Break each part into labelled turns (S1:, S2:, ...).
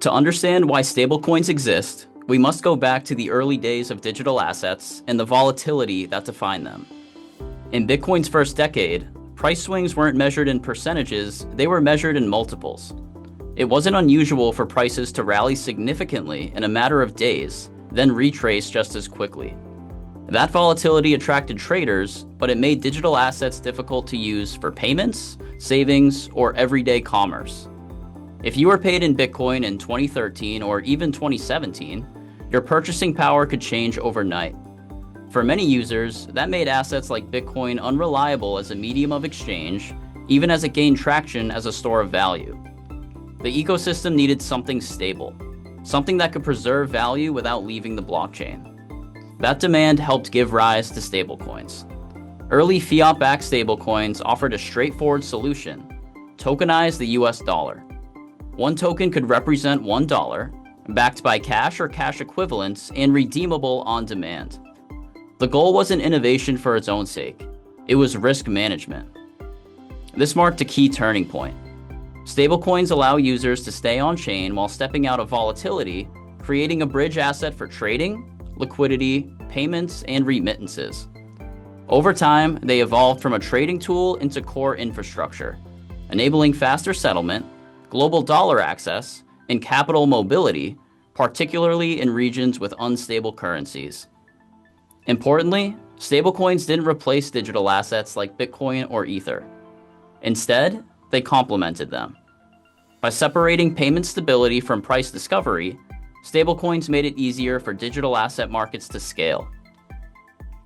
S1: To understand why stablecoins exist, we must go back to the early days of digital assets and the volatility that defined them. In Bitcoin's first decade, price swings weren't measured in percentages, they were measured in multiples. It wasn't unusual for prices to rally significantly in a matter of days, then retrace just as quickly. That volatility attracted traders, but it made digital assets difficult to use for payments, savings, or everyday commerce. If you were paid in Bitcoin in 2013 or even 2017, your purchasing power could change overnight. For many users, that made assets like Bitcoin unreliable as a medium of exchange, even as it gained traction as a store of value. The ecosystem needed something stable, something that could preserve value without leaving the blockchain. That demand helped give rise to stablecoins. Early fiat-backed stablecoins offered a straightforward solution: tokenize the US dollar. One token could represent $1, backed by cash or cash equivalents and redeemable on demand. The goal wasn't innovation for its own sake. It was risk management. This marked a key turning point. Stablecoins allow users to stay on-chain while stepping out of volatility, creating a bridge asset for trading, liquidity, payments, and remittances. Over time, they evolved from a trading tool into core infrastructure, enabling faster settlement, global dollar access, and capital mobility, particularly in regions with unstable currencies. Importantly, stablecoins didn't replace digital assets like Bitcoin or Ether. Instead, they complemented them. By separating payment stability from price discovery, stablecoins made it easier for digital asset markets to scale.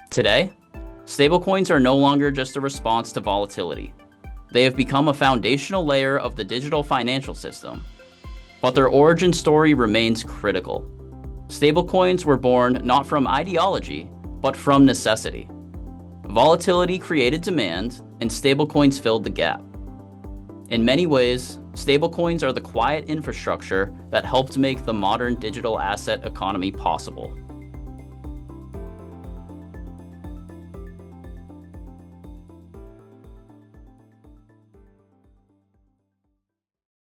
S1: Today, stablecoins are no longer just a response to volatility. They have become a foundational layer of the digital financial system. But their origin story remains critical. Stablecoins were born not from ideology, but from necessity. Volatility created demand, and stablecoins filled the gap. In many ways, stablecoins are the quiet infrastructure that helped make the modern digital asset economy possible.